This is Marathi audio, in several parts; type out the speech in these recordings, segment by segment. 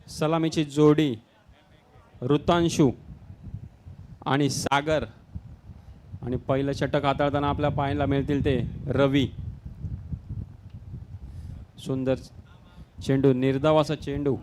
सलामीची जोडी ऋतांशू आणि सागर आणि पहिलं षटक हाताळताना आपल्याला पाहायला मिळतील ते रवी. सुंदर चेंडू, निर्धाव असा चेंडू.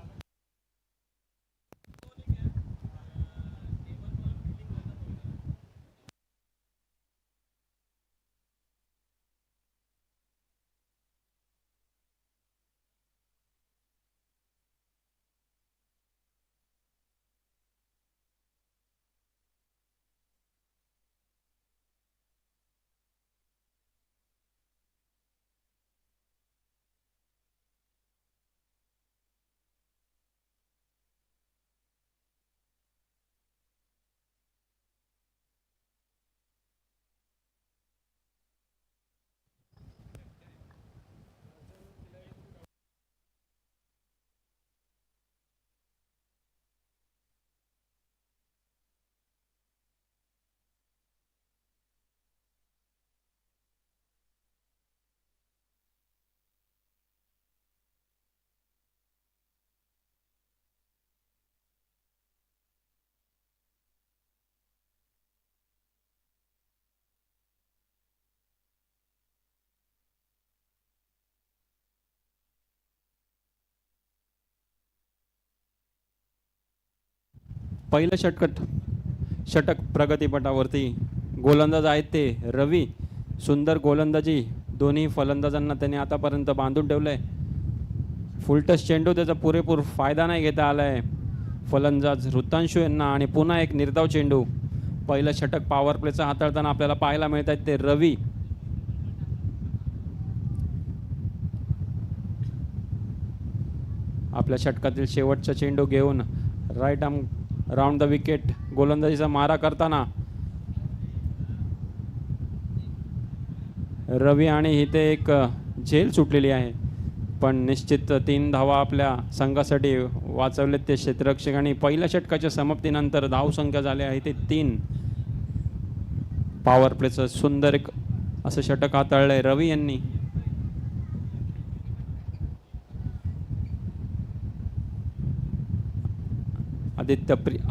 पहिलं षटक प्रगतीपटावरती गोलंदाज आहेत ते रवी. सुंदर गोलंदाजी दोन्ही फलंदाजांना त्यांनी आतापर्यंत बांधून ठेवलंय. फुलटस चेंडू त्याचा पुरेपूर फायदा नाही घेता आलाय फलंदाज ऋतांशू यांना आणि पुन्हा एक निर्धाव चेंडू. पहिलं षटक पॉवर प्लेचा हाताळताना आपल्याला पाहायला मिळत आहेत ते रवी. आपल्या षटकातील शेवटचा चेंडू घेऊन right arm round the wicket गोलंदाजीचा मारा करताना रवी आणि इथे एक झेल सुटलेली आहे, पण निश्चित 3 धावा आपल्या संघासाठी वाचवलेत ते क्षेत्ररक्षकांनी. पहिल्या षटकाच्या समाप्तीनंतर धावसंख्या झाली आहे ते 3. पॉवर प्लेचं सुंदर एक असं षटक हाताळलंय रवी यांनी.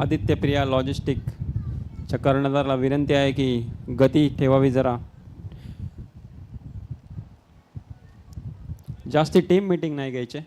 आदित्य प्रिया लॉजिस्टिकच्या कर्णधाराला विनंती आहे की गती ठेवावी जरा. जास्ती टीम मीटिंग नाही घ्यायचे.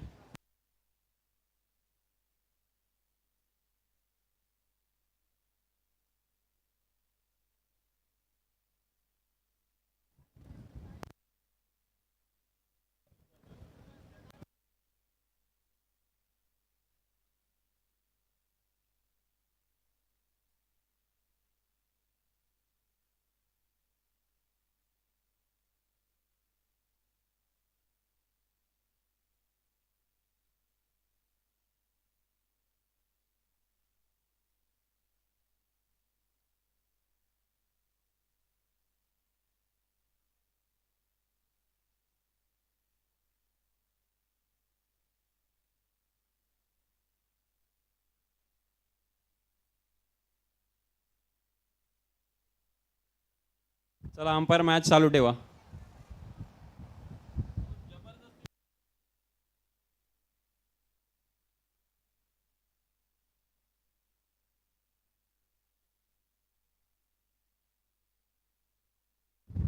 चला अंपायर मॅच चालू ठेवा.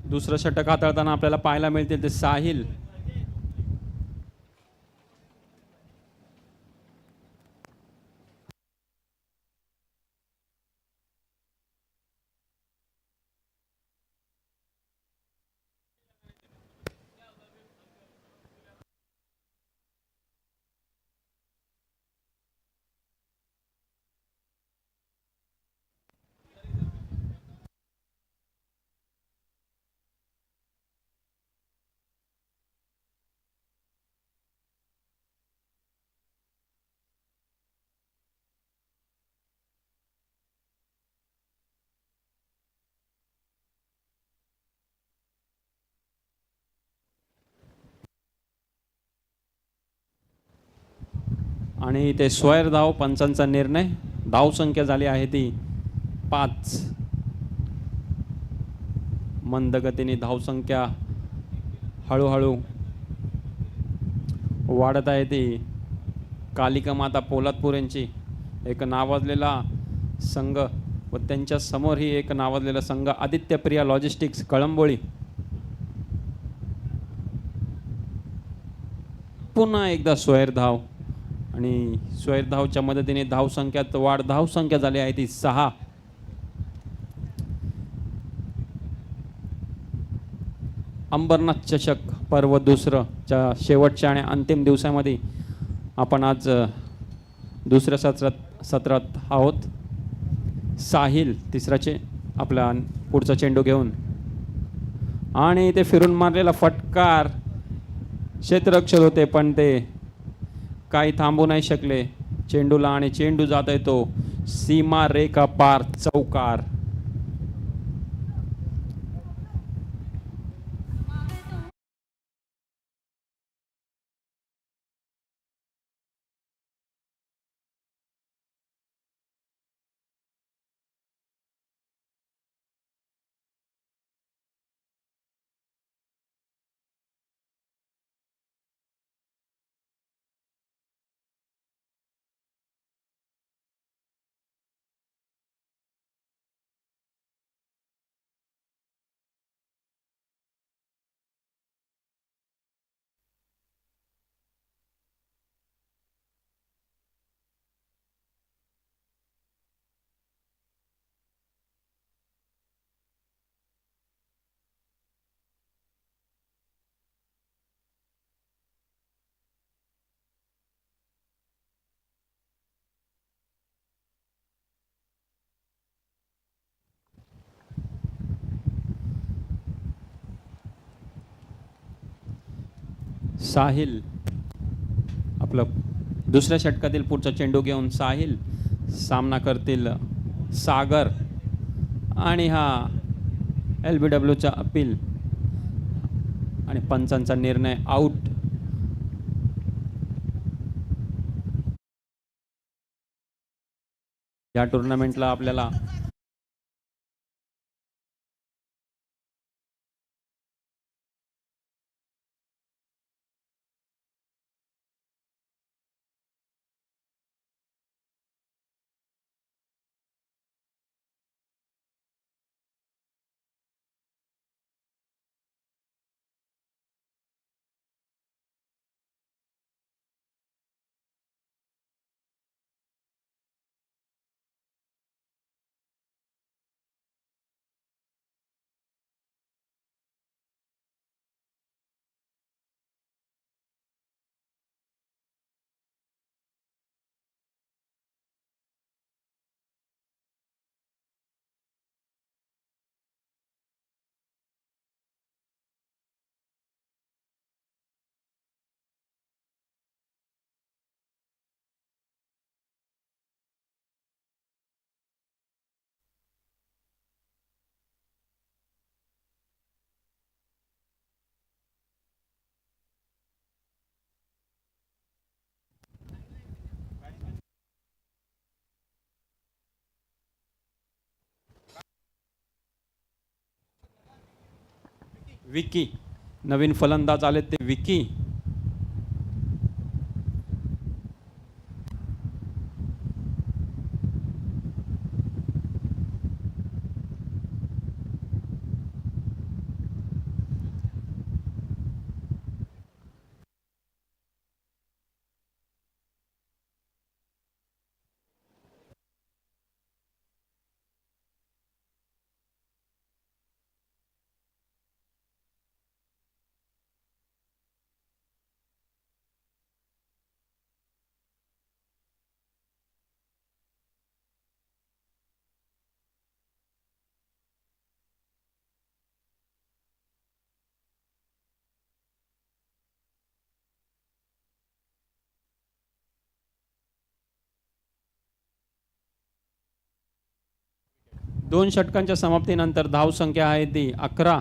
दुसरं षटक हाताळताना आपल्याला पाहायला मिळतील ते साहिल. आणि ते स्वैर धाव पंचांचा निर्णय धावसंख्या झाली आहे ती 5. मंदगतीने धावसंख्या हळूहळू वाढत आहे ती. कालिका माता पोलादपूर यांची एक नावाजलेला संघ व त्यांच्या समोरही एक नावाजलेला संघ आदित्य प्रिया लॉजिस्टिक्स कळंबोळी. पुन्हा एकदा स्वैर धाव आणि स्वैर धावच्या मदतीने धावसंख्यात वाढ. धावसंख्या झाली आहे ती 6. अंबरनाथ चषक पर्व दुसरं च्या शेवटच्या आणि अंतिम दिवसामध्ये आपण आज दुसऱ्या सत्रात आहोत. साहिल तिसराचे आपला पुढचा चेंडू घेऊन आणि ते फिरून मारलेला फटकार क्षेत्ररक्षक होते पण ते काही थांबू नाही शकले चेंडूला आणि चेंडू जात आहे तो सीमा रेखा पार चौकार. साहिल आपलं दुसऱ्या षटकातील पुढचा चेंडू घेऊन साहिल सामना करतील सागर आणि हा LBWचा अपील आणि पंचांचा निर्णय आउट. या टुर्नामेंटला आपल्याला विकी नवीन फलंदाज आले ते विकी. दोन षटकांच्या समाप्तीनंतर धावसंख्या आहे ती 11.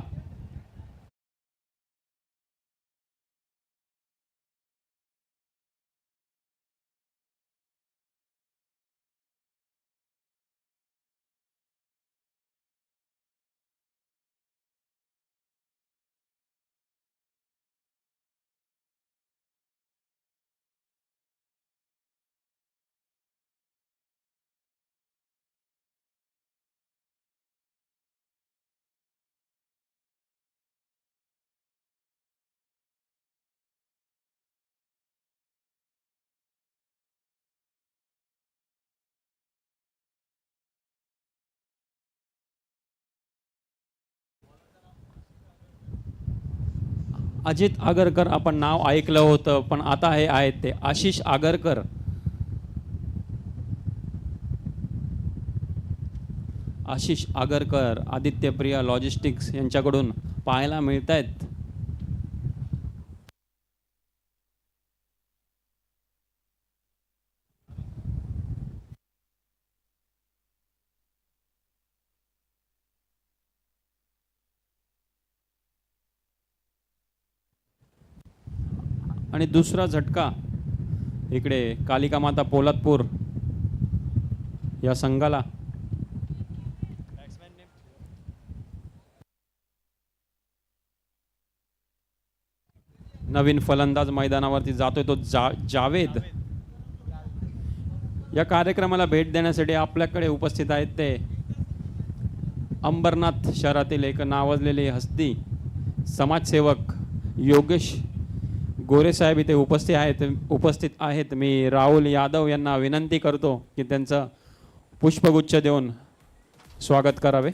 अजित आगरकर आपण नाव ऐकलं होतं, पण आता हे आहेत ते आशिष आगरकर. आशिष आगरकर आदित्यप्रिया लॉजिस्टिक्स यांच्याकडून पाहायला मिळत आहेत. आणि दुसरा झटका इकडे कालिका माता पोलादपूर या संघाला. नवीन फलंदाज मैदानावरती जातोय तो जावेद. या कार्यक्रमाला भेट देण्यासाठी आपल्याकडे उपस्थित आहेत ते अंबरनाथ शहरातील एक नावाजलेली हस्ती समाजसेवक योगेश गोरेसाहेब इथे उपस्थित आहेत. मी राहुल यादव यांना विनंती करतो की त्यांचं पुष्पगुच्छ देऊन स्वागत करावे.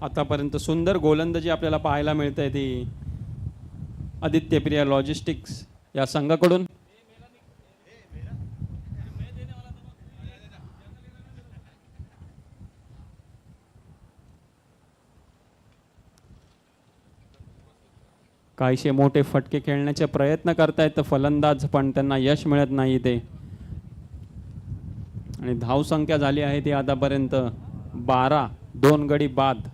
आतापर्यंत सुंदर गोलंदाजी आपल्याला पाहायला मिळते ती आदित्यप्रिया लॉजिस्टिक्स या संघाकडून. काहीशे मोठे फटके खेळण्याचे प्रयत्न करतायत फलंदाज, पण त्यांना यश मिळत नाही ते. आणि धावसंख्या झाली आहे ती आतापर्यंत 12, 2 गडी बाद.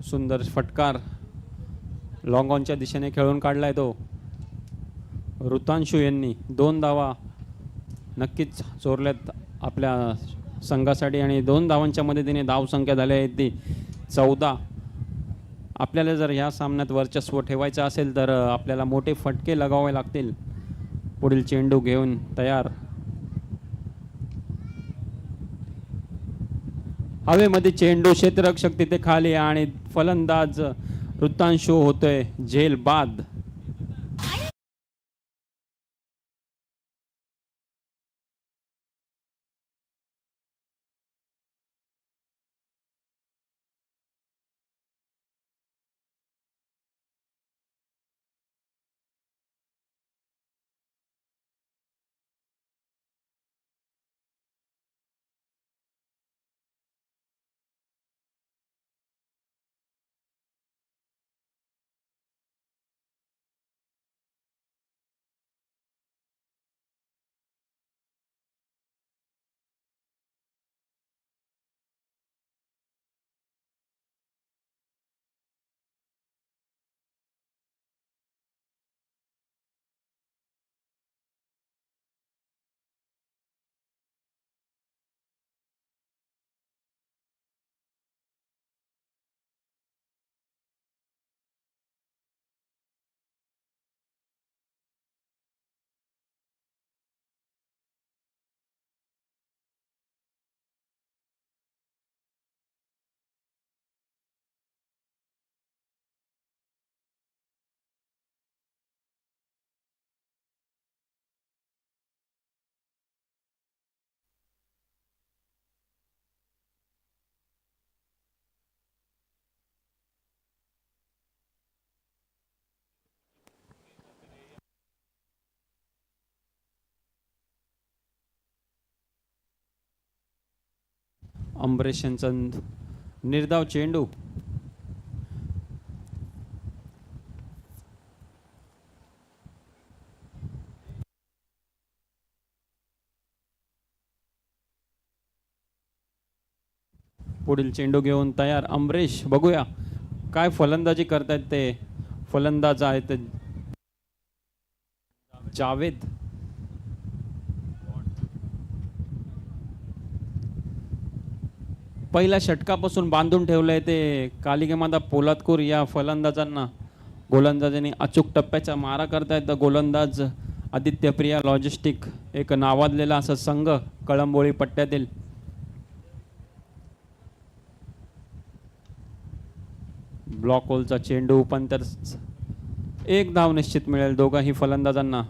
सुंदर फटकार लॉंग ऑनच्या दिशेने खेळून काढलाय तो ऋतांशू यांनी. 2 धावा नक्कीच चोरल्यात आपल्या संघासाठी आणि 2 धावांच्या मदतीने धावसंख्या झाली आहे ती 14. आपल्याला जर ह्या सामन्यात वर्चस्व ठेवायचं असेल तर आपल्याला मोठे फटके लगावे लागतील. पुढील चेंडू घेऊन तयार. हवेमध्ये चेंडू, क्षेत्ररक्षक तिथे खाली आणि फलंदाज ऋतांशू होतोय झेल बाद. अमरेश यांचा निर्धाव चेंडू. पुढील चेंडू घेऊन तयार अमरीश. बघूया काय फलंदाजी करतायत ते फलंदाज आहेत जावेद. पहिल्या षटकापासून बांधून ठेवलंय ते कालिकेमाता पोलादपूर या फलंदाजांना. गोलंदाजांनी अचूक टप्प्याचा मारा करतायत गोलंदाज आदित्य प्रिया लॉजिस्टिक, एक नावाजलेला असा संघ कळंबोळी पट्ट्यातील. ब्लॉक होलचा चेंडू उपांतर, एक धाव निश्चित मिळेल दोघाही फलंदाजांना.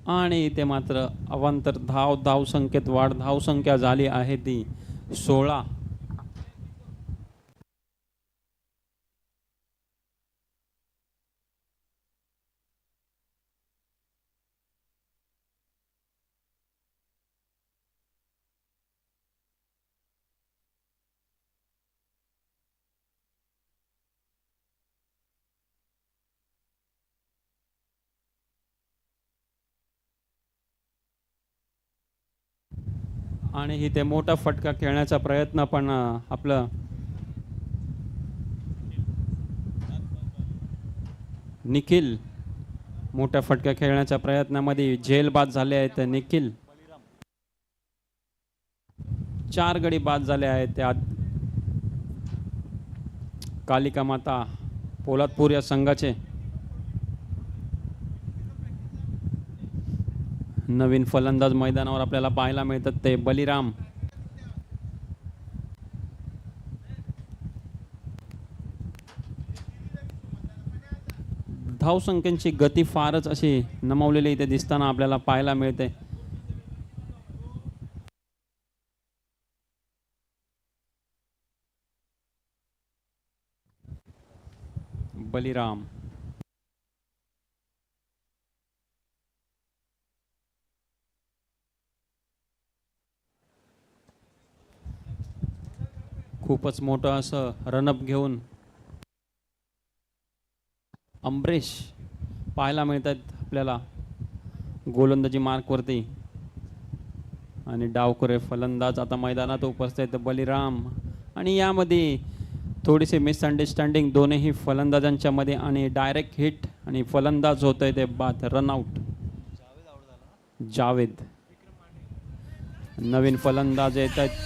आणि इथे मात्र अवांतर धाव संख्येत वाढ. धाव संख्या झाली आहे ती 16. आणि इथे मोठा फटका खेळण्याचा प्रयत्न पण आपलं निखिल, मोठ्या फटका खेळण्याच्या प्रयत्नामध्ये झेल बाद झाले आहेत निखिल. 4 गडी बाद झाले आहेत त्या कालिका माता पोलादपूर या संघाचे. नवीन फलंदाज मैदानावर आपल्याला पाहायला मिळतात ते बलिराम. धावसंख्येची गती फारच अशी नमवलेली इथे दिसताना आपल्याला पाहायला मिळते. बलिराम खूपच मोठं असं रनअप घेऊन अमरीश पाहायला मिळतात आपल्याला गोलंदाजी मार्कवरती. आणि डावखुरे फलंदाज आता मैदानात उपस्थित बलिराम. आणि यामध्ये थोडीशी मिसअंडरस्टँडिंग दोन्ही फलंदाजांच्या मध्ये आणि डायरेक्ट हिट आणि फलंदाज होत आहे ते बाद. रनआउट जावेद. नवीन फलंदाज येत आहेत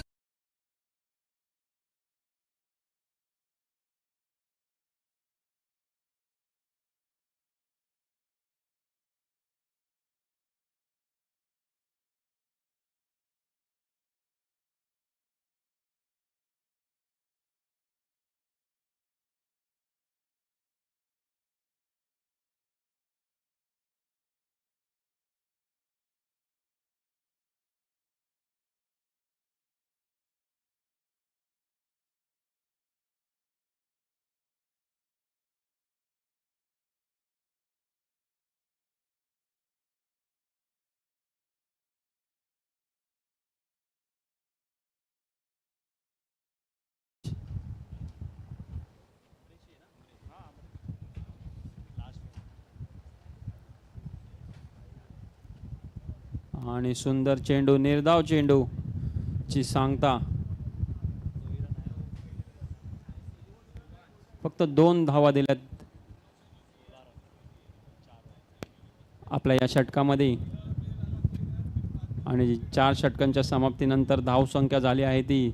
आणि सुंदर चेंडू, निर्धाव चेंडू ची सांगता. फक्त 2 धावा दिल्यात आपल्या या षटकामध्ये. आणि 4 षटकांच्या समाप्तीनंतर धाव संख्या झाली आहे ती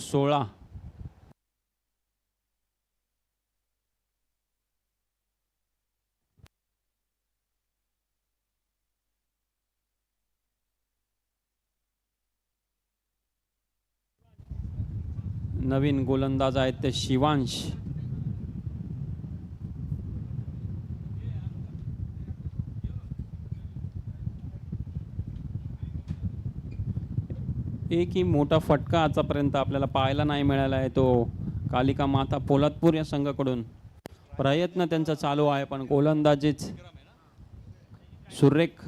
16. नवीन गोलंदाज आहेत ते शिवांश. एकही मोठा फटका आतापर्यंत आपल्याला पाहायला नाही मिळाला आहे तो कालिका माता पोलादपूर या संघाकडून. प्रयत्न त्यांचा चालू आहे पण गोलंदाजीच सुरेख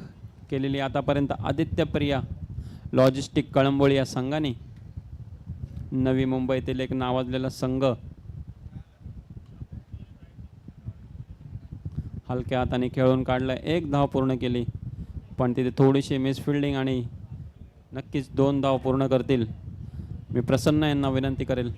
केलेली आतापर्यंत आदित्य प्रिया लॉजिस्टिक कळंबोळी या संघाने, नवी मुंबईतील एक नावाजलेला संघ, हलक्या हाताने खेळून काढला. 1 धाव पूर्ण केली, पण तिथे थोडीशी मिसफिल्डिंग आणि नक्कीच 2 धाव पूर्ण करतील. मी प्रसन्न यांना विनंती करेल.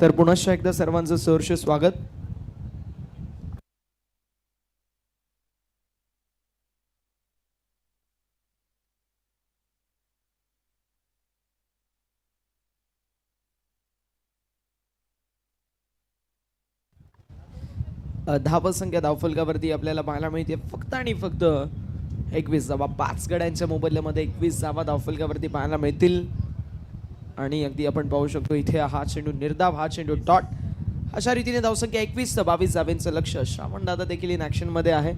तर पुनश्च एकदा सर्वांचं सहर्ष स्वागत. धावसंख्या धावफलकावरती आपल्याला पाहायला मिळते फक्त आणि फक्त 21 धावा. 5 गड्यांच्या मोबदल्यामध्ये 21 धावा धावफलकावरती पाहायला मिळतील. आणि अगदी आपण पाहू शकतो इथे हा चेंडू निर्धाव, हा चेंडू डॉट. अशा रीतीने धावसंख्या 21 ते 22 धावांचं लक्ष. श्रावण दादा देखील इन ऍक्शन मध्ये आहे.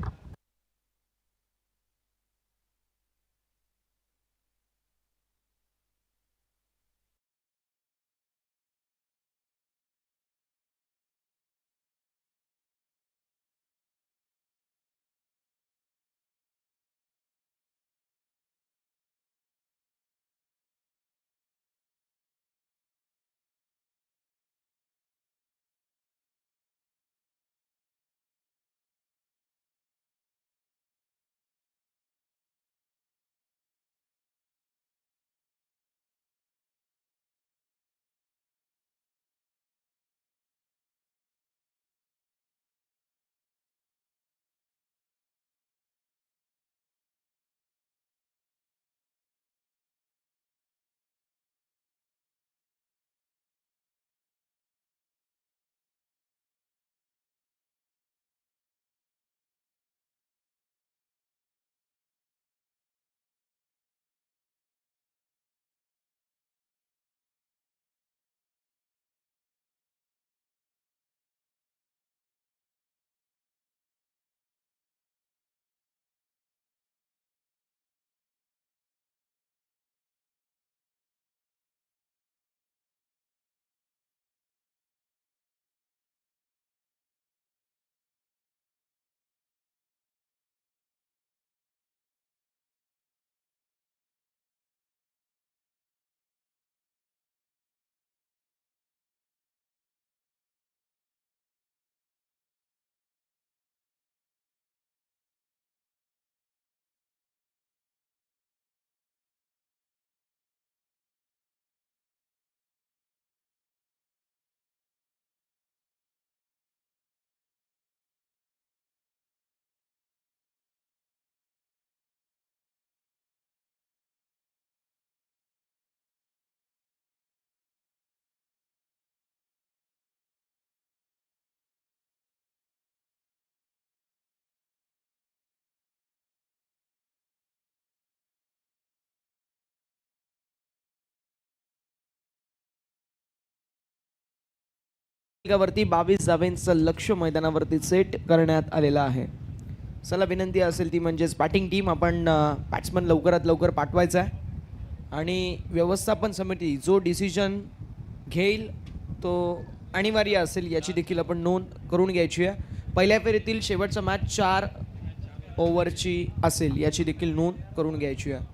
वरती 22 धावांचं लक्ष मैदानावरती सेट करण्यात आलेलं आहे. चला विनंती असेल ती म्हणजेच बॅटिंग टीम आपण बॅट्समन लवकरात लवकर पाठवायचा आहे आणि व्यवस्थापन समिती जो डिसिजन घेईल तो अनिवार्य असेल याची देखील आपण नोंद करून घ्यायची आहे. पहिल्या फेरीतील शेवटचा मॅच 4 ओव्हरची असेल याची देखील नोंद करून घ्यायची आहे.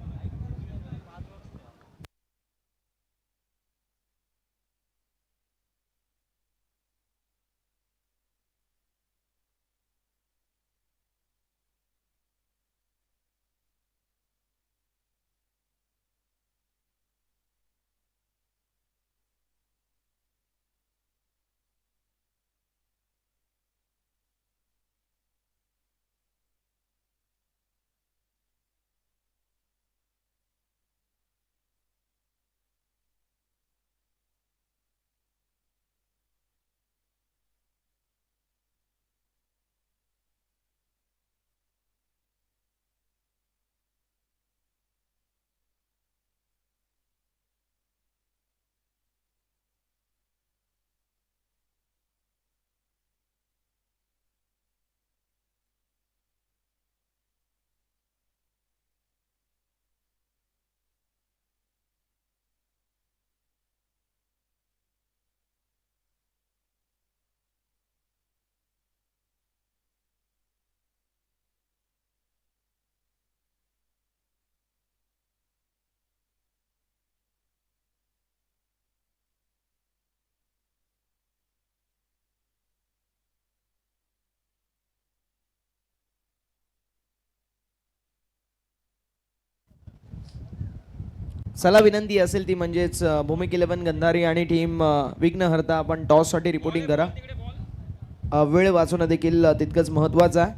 चला विनंती असेल ती म्हणजेच भूमिक 11 गंधारी आणि टीम विघ्नहर्ता आपण टॉससाठी रिपोर्टिंग करा. वेळ वाचवणं देखील तितकंच महत्त्वाचं आहे.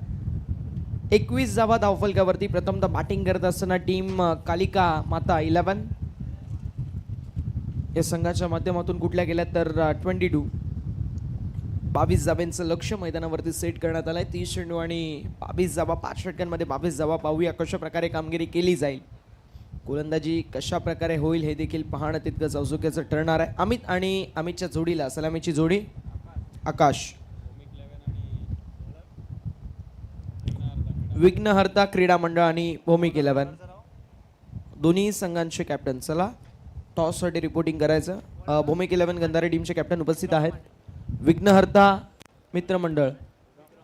21 धावा धावफलकावरती प्रथमतः बॅटिंग करत असताना टीम कालिका माता 11 या संघाच्या माध्यमातून कुठल्या गेल्या तर 22 धाब्यांचं लक्ष मैदानावरती सेट करण्यात आलंय. 30 चेंडू आणि 22 धावा, 5 षटकांमध्ये 22 धावा. पाहूया कशा प्रकारे कामगिरी केली जाईल, गोलंदाजी कशा प्रकारे होईल हे देखील पाहणं तितकंच औत्सुक्याचं ठरणार आहे. अमित आणि अमितच्या जोडीला सलामीची जोडी आकाश. विघ्नहर्ता क्रीडा मंडळ आणि भूमिक 11 दोन्ही संघांचे कॅप्टन. चला टॉससाठी रिपोर्टिंग करायचं. भूमिक 11 गंधारे टीमचे कॅप्टन उपस्थित आहेत. विघ्नहर्ता मित्रमंडळ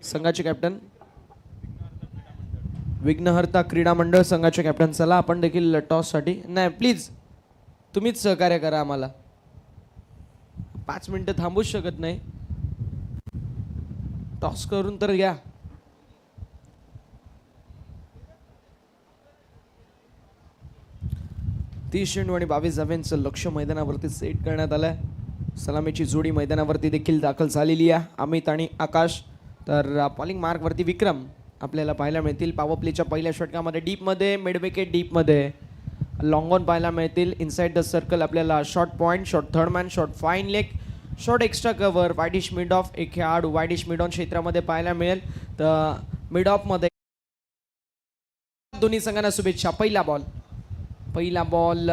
संघाचे कॅप्टन, विघ्नहर्ता क्रीडा मंडळ संघाचे कॅप्टन. चला आपण देखील टॉससाठी, नाही प्लीज तुम्हीच सहकार्य करा आम्हाला, 5 मिनिटं थांबूच शकत नाही. टॉस करून तर घ्या. तीस चेंडू आणि 22 धाव्यांचं लक्ष मैदानावरती सेट करण्यात आलंय. सलामीची जोडी मैदानावरती देखील दाखल झालेली आहे, अमित आणि आकाश. तर बॉलिंग मार्कवरती विक्रम आपल्याला पाहायला मिळतील. पॉवर प्लेच्या पहिल्या षटकामध्ये डीपमध्ये, मिड विकेट डीपमध्ये, लॉंग ऑन पाहायला मिळतील. इनसाइड द सर्कल आपल्याला short point, short third man, short fine leg, short extra cover, widish mid of एक खेळाडू वाईडिश मिड ऑन क्षेत्रामध्ये पाहायला मिळेल. तर मिड ऑफमध्ये दोन्ही संघांना शुभेच्छा. पहिला बॉल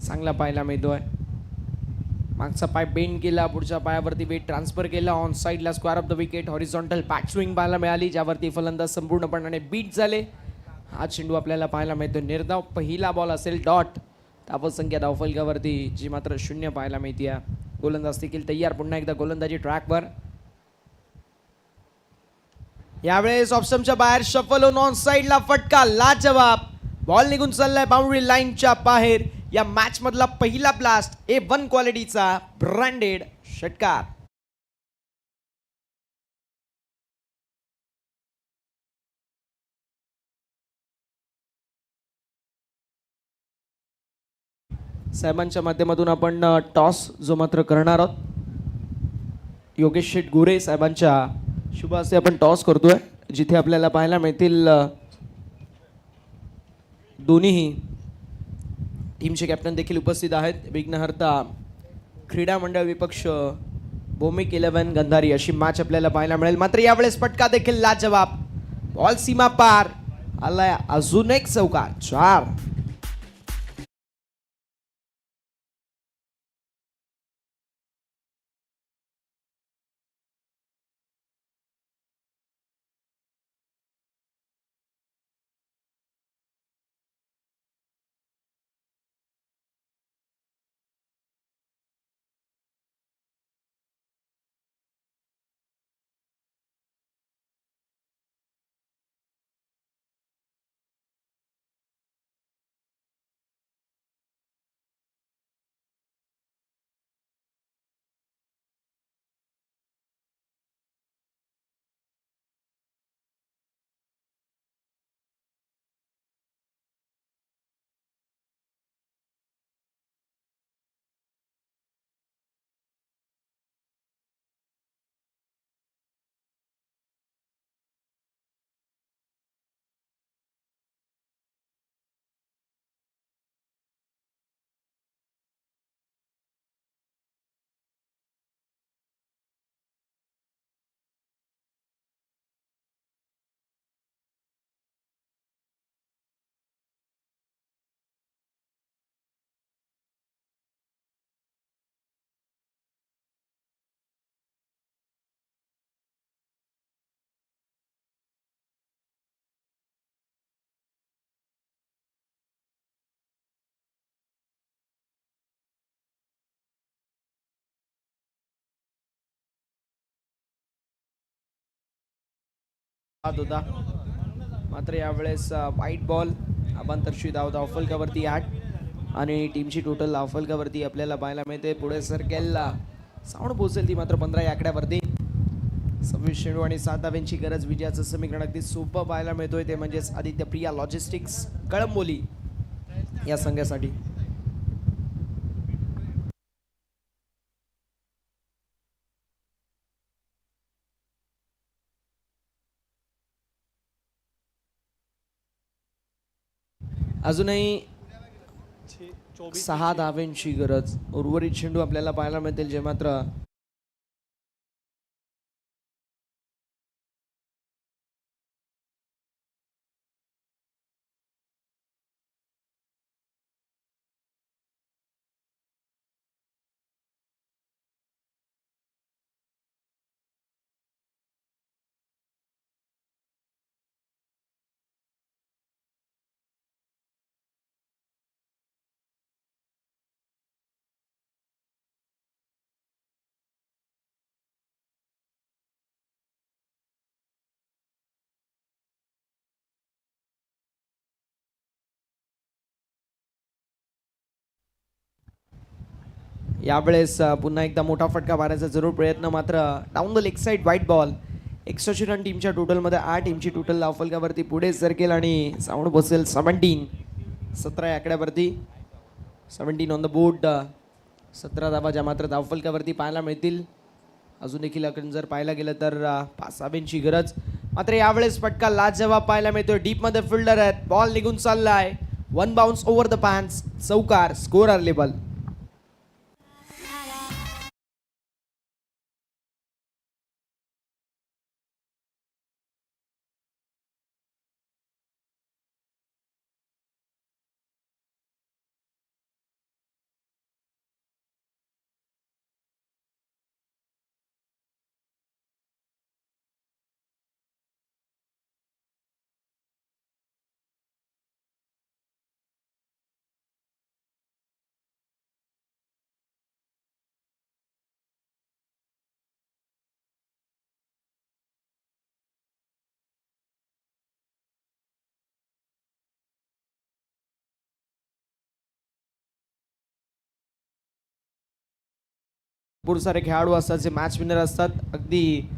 चांगला पाहायला मिळतोय. मागचा पाय बेंड केला, पुढच्या पायावरती वेट ट्रान्सफर केला. ऑन साईडला square of the wicket horizontal back swing पाहायला मिळाली, ज्यावरती फलंदाज संपूर्णपणे बीट झाले. हा चेंडू आपल्याला पाहायला मिळतो निर्धाव. पहिला बॉल असेल डॉट. धावसंख्या धावफलकावरती जी मात्र 0 पाहायला मिळते. गोलंदाज देखील तयार, पुन्हा एकदा गोलंदाजी ट्रॅकवर. यावेळेस ऑप्शनच्या बाहेर शफल होऊन ऑन साईडला फटका, लाजवाब. बॉल निघून चाललाय बाउंड्री लाईनच्या बाहेर. या मॅच मधला पहिला ब्लास्ट A1 क्वालिटीचा ब्रँडेड षटकार. साहेबांच्या माध्यमातून आपण टॉस जो मात्र करणार आहोत. योगेश शेठ गोरे साहेबांच्या शुभ हस्ते आपण टॉस करतोय, जिथे आपल्याला पाहायला मिळतील दोन्ही टीमचे कॅप्टन देखील उपस्थित आहेत. विघ्नहर्ता क्रीडा मंडळ विपक्ष भूमिक 11 गंधारी अशी मॅच आपल्याला पाहायला मिळेल. मात्र यावेळेस फटका देखील लाजवाब. बॉल सीमा पार आलाय, अजून एक चौकार, 4. हात होता, मात्र यावेळेस व्हाईट बॉल. अबांतरशी धाव धावफलकावरती 8 आणि टीमची टोटल धावफलकावरती आपल्याला पाहायला मिळते. पुढे सर्केलला साऊंड पोहोचेल ती मात्र 15 या आकड्यावरती. 26 चेंडू आणि 7 धावांची गरज. विजयाचं समीकरण अगदी सोपं पाहायला मिळतोय, ते म्हणजेच आदित्य प्रिया लॉजिस्टिक्स कळंबोली या संघासाठी. अजूनही 6 धावांची गरज. उर्वरित चेंडू आपल्याला पाहायला मिळतील जे मात्र यावेळेस पुन्हा एकदा मोठा फटका मारायचा जरूर प्रयत्न. मात्र down the leg side white ball. 61 run टीमच्या टोटलमध्ये 8. टीमची टोटल धावफलकावरती पुढे सरकेल आणि साऊंड बसेल 17 या आकड्यावरती. 17 ऑन द बोर्ड. 17 धावा ज्या मात्र धावफलकावरती पाहायला मिळतील. अजून देखील आपण जर पाहायला गेलं तर 5 धावांची गरज. मात्र यावेळेस फटका लाजवाब पाहायला मिळतोय. डीपमध्ये फिल्डर आहेत. बॉल निघून चाललाय. 1 बाउन्स ओव्हर द पॅन्स. चौकार. Score available. भरपूर सारे खेळाडू असतात जे मॅच विनर असतात. अगदी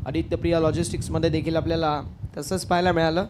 आदित्य प्रिया लॉजिस्टिक्समध्ये देखील आपल्याला तसंच पाहायला मिळालं.